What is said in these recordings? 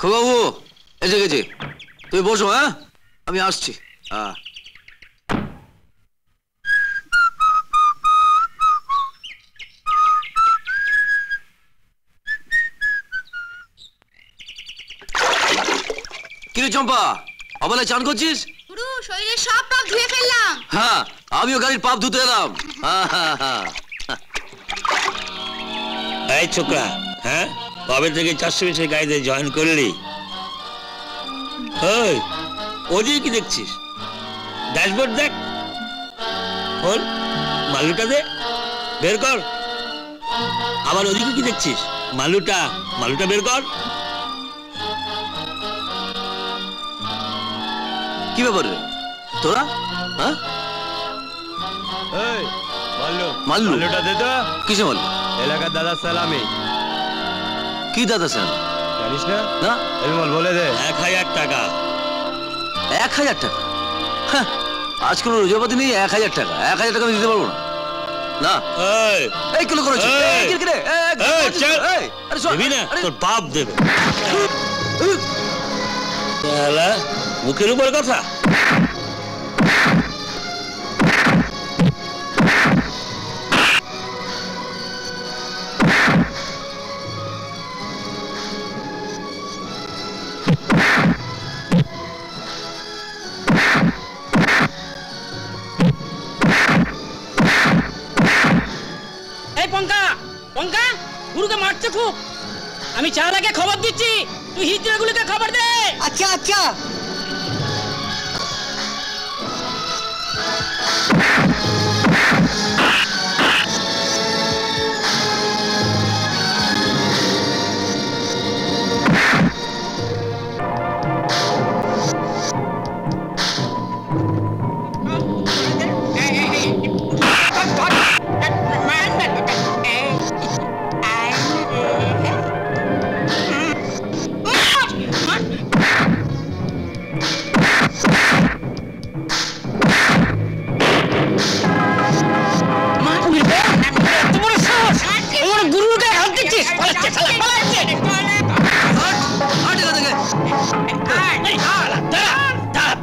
খোকাবু এসে গেছি, তুই বসো। হ্যাঁ, আমি আসছি। কিরে চম্পা, অবেলায় চান করছিস? গুরু, শরীরের সব পাপ ধুয়ে ফেললাম। হ্যাঁ, আমিও গাড়ির পাপ ধুতে এলাম। এই ছোকরা, হ্যাঁ কবে থেকে 420 গাড়িতে জয়েন করলি? ওই ওদিকে কি দেখছিস? ড্যাশবোর্ড দেখ, খোল, মালুটা দে, বের কর। আবার ওদিকে কি দেখছিস? মালুটা বের কর। কি ব্যাপার রে তোরা? হ্যাঁ, মাল্লু, মাল্লুটা দে তো। কিসে মাল্লু? এলাকার দাদা সালামি। কি দাদা স্যার? জানিস না? না, এমল বলে দে। 1000 টাকা। 1000 টাকা? হ্যাঁ, আজ কোনো রোজাপাতি নেই। 1000 টাকা? 1000 টাকা আমি দিতে পারবো না। না, এই কিলো করেছি। তোর বাপ দেবে। মুখের উপর কথা। পঙ্কা, গুরুকে মারছে খুব। আমি চালাকে খবর দিচ্ছি, তুই হিজড়াগুলোকে খবর দে। আচ্ছা আচ্ছা।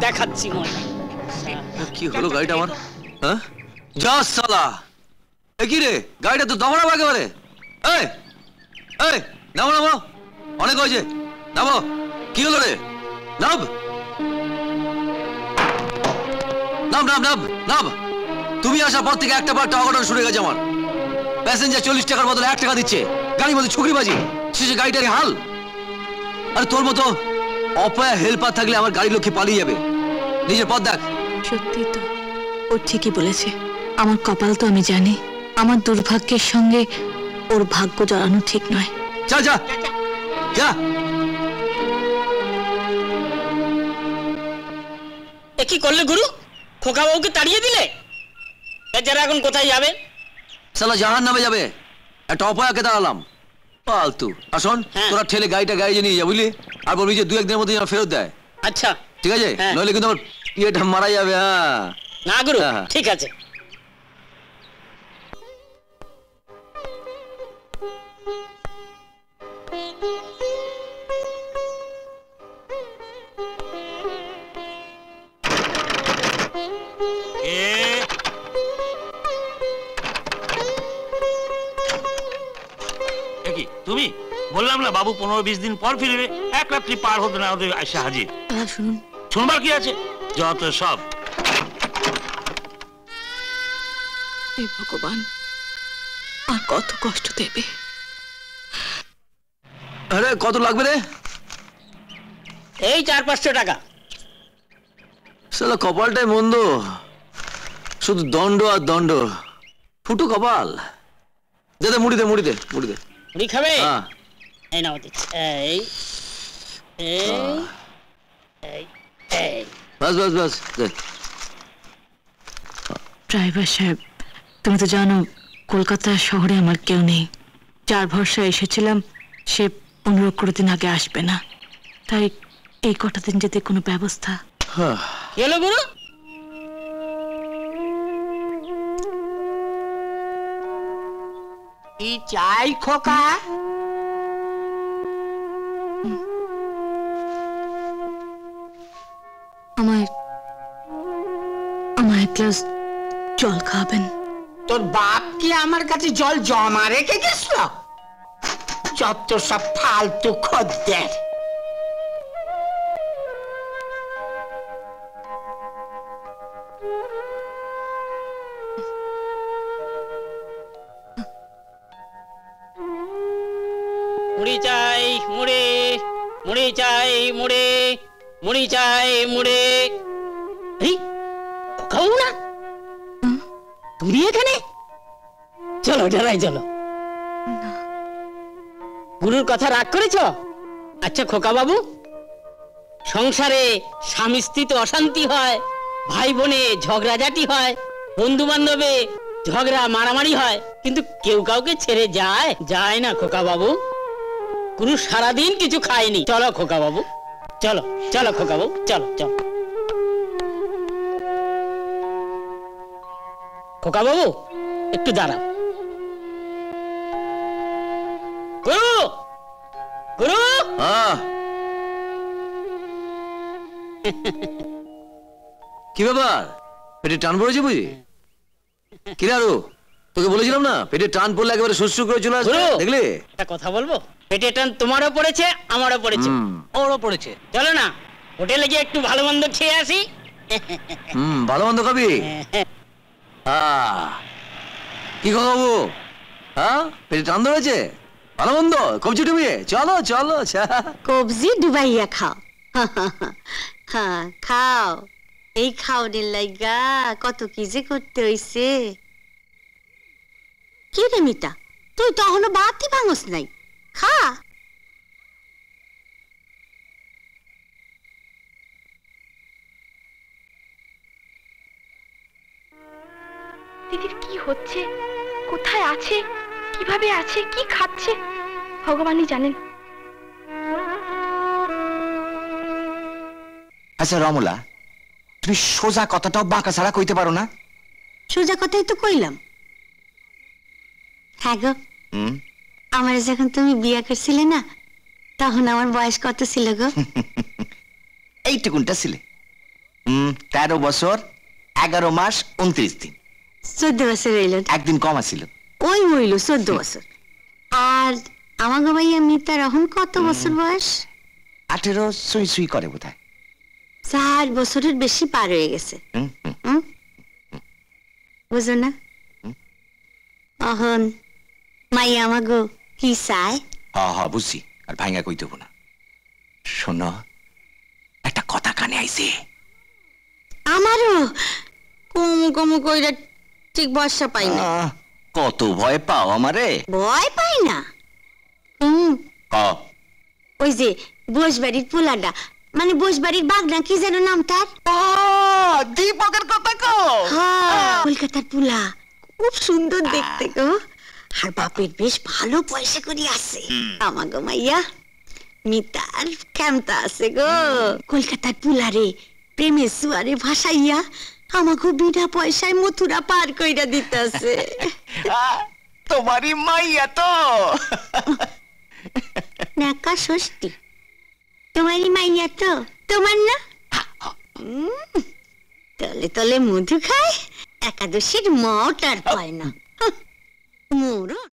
দেখাচ্ছি কি হলো গাড়িটা আমার? হ্যাঁ, যা সালা। কি রে, গাড়িটা তো দমানো একেবারে। এই এই, নামো নামো, অনেক হয়েছে, নামো। কি হলো রে? নাম নাম নাম নাম নাম। তুমি আসার পর থেকে একটা অঘটন শুরু হয়ে গেছে আমার। প্যাসেঞ্জার 40 টাকার বদলে 1 টাকা দিচ্ছে, গাড়ির মধ্যে ছুকরিবাজি, শেষে গাড়িটার হাল। আরে তোর মতো অপয়া হেল্পার থাকলে আমার গাড়ির লক্ষ্যে পালিয়ে যাবে। নিজের পথ দেখ। সত্যি তো, ও ঠিকই বলেছে। আমার কপাল তো আমি জানি, আমার দুর্ভাগ্যের সঙ্গে ওর ভাগ্য জড়ানো ঠিক নয়। যা যা যা। এ কি করলে গুরু? খোকা বাবুকে তাড়িয়ে দিলে? যারা এখন কোথায় যাবে? সালা জাহান নামে যাবে। একটা অপয়াকে দাঁড়ালাম, ফালতু। আসুন, তোরা ঠেলে গাড়িটা গ্যারেজে নিয়ে যা, বুঝলি? আর বলবি যে 2-1 দিনের মধ্যে যেন ফেরত দেয়। আচ্ছা ঠিক আছে, নইলে কিন্তু আমার ইয়েটা মারা যাবে। হ্যাঁ না গুরু, ঠিক আছে। তুমি বললাম না বাবু 15-20 দিন পর ফিরবে। 1 রাত্রি পার হতে না হতে এসে হাজির। শুনুন, শুনবার কি আছে? যত সব। হে ভগবান, আর কত কষ্ট দেবে। আরে কত লাগবে রে? এই 400-500 টাকা। সালা কপালটাই মন্দ, শুধু দণ্ড আর দণ্ড। ফুটো কপাল। দে দে, মুড়ি দে, মুড়ি দে, মুড়ি দে। মুড়ি খাবে? হ্যাঁ, এই নাও দিচ্ছি। এই এই এই, বাস বাস বাস দে। ড্রাইভার সাহেব, তুমি তো জানো কলকাতা শহরে আমার কেউ নেই। যার ভরসা এসেছিলাম সে 15 দিন আগে আসবে না, তাই এই কটা দিন যদি কোনো ব্যবস্থা। এলো গুরু? কি চাই খোকা? আমায় আমায় এক গ্লাস জল খাবেন? তোর বাপ কি আমার কাছে জল জমা রেখে গেছিল? যত সব ফালতু খদ্দের। মুড়ি চাই মুড়ে, মুড়ি চাই মুড়ে, মুড়ি চাই মুড়ে। খাও না তুমি এখানে? চলো ডালাই চলো। গুরুর কথা রাগ করেছ? আচ্ছা খোকা বাবু, সংসারে স্বামী স্ত্রীতে অশান্তি হয়, ভাই বোনে ঝগড়াঝাটি হয়, বন্ধু বান্ধবে ঝগড়া মারামারি হয়, কিন্তু কেউ কাউকে ছেড়ে যায়? যায় না খোকা বাবু। গুরু সারাদিন কিছু খায়নি। চলো খোকা বাবু, চলো চলো খোকা বাবু, চলো চলো। খোকা বাবু একটু দাঁড়াও। গুরু, গুরু। কি ব্যাপার, পেটে টান পড়েছে বুঝি? কি রে আরু, তোকে বলেছিলাম না পেটে টান পড়লে একেবারে শুশু করে চলে আসবে, দেখলি? একটা কথা বলবো, পেটে টান তোমারও পড়েছে আমারও পড়েছে, ওরও পড়েছে। চলো না হোটেলে গিয়ে একটু ভালো মন্দ খেয়ে আসি। ভালো মন্দ খাবি? কি খাবো? হ্যাঁ, পেটে টান ধরেছে, ভালো মন্দ কবজি ডুবিয়ে চলো চলো। কবজি ডুবাইয়া খাও। হ্যাঁ খাও, এই খাওনের লাইগা কত কি যে করতে হইছে। কি রে মিতা, তুই তো এখনো বাতি ভাঙস নাই, খা। দিদির কি হচ্ছে, কোথায় আছে, কিভাবে আছে, কি খাচ্ছে, ভগবানই জানেন। আচ্ছা রমলা, তুমি সোজা কথাটাও বাঁকা ছাড়া কইতে পারো না? সোজা কথাই তো কইলাম। হ্যাঁ গো, আমার যখন তুমি বিয়ে করছিলে না, তখন আমার বয়স কত ছিল গো? এইটুকুনটা ছিলে। 13 বছর 11 মাস 29 দিন। 14 বছর হইল। একদিন কম আছিল। ওই হইল 14 বছর। আর আমার গো ভাইয়া মিতার এখন কত বছর বয়স? 18 সুই সুই করে বোধহয়। 4 বছরের বেশি পার হয়ে গেছে। বুঝো না? অহন মাইয়া আমাগো কি চায়? হ্যাঁ বুঝছি, আর ভাইঙ্গা কই দেবো না। শোনো, একটা কথা কানে আইছে। আমারও কমু কমু কইরা ঠিক বর্ষা পাই না। কত ভয় পাও আমারে? ভয় পাই না। ওই যে বসবাড়ির পোলাটা, মানে বসবাড়ির বাগনা, কি যেন নাম তার? দীপকের কথা কো? কলকাতার পোলা, খুব সুন্দর দেখতে গো। আর বাপের বেশ ভালো পয়সা করি আছে। আমাগো মাইয়া মিতার কেমতা আছে গো। কলকাতার পোলা রে প্রেমের সুয়ারে ভাসাইয়া আমাগো বিনা পয়সায় মথুরা পার কইরা দিতেছে। তোমারই মাইয়া তো? নাকা ষষ্ঠী, তোমারই মাইয়া তো? তোমার না? তলে তলে মধু খায়, একাদশীর মঠ আর পায় না। মোর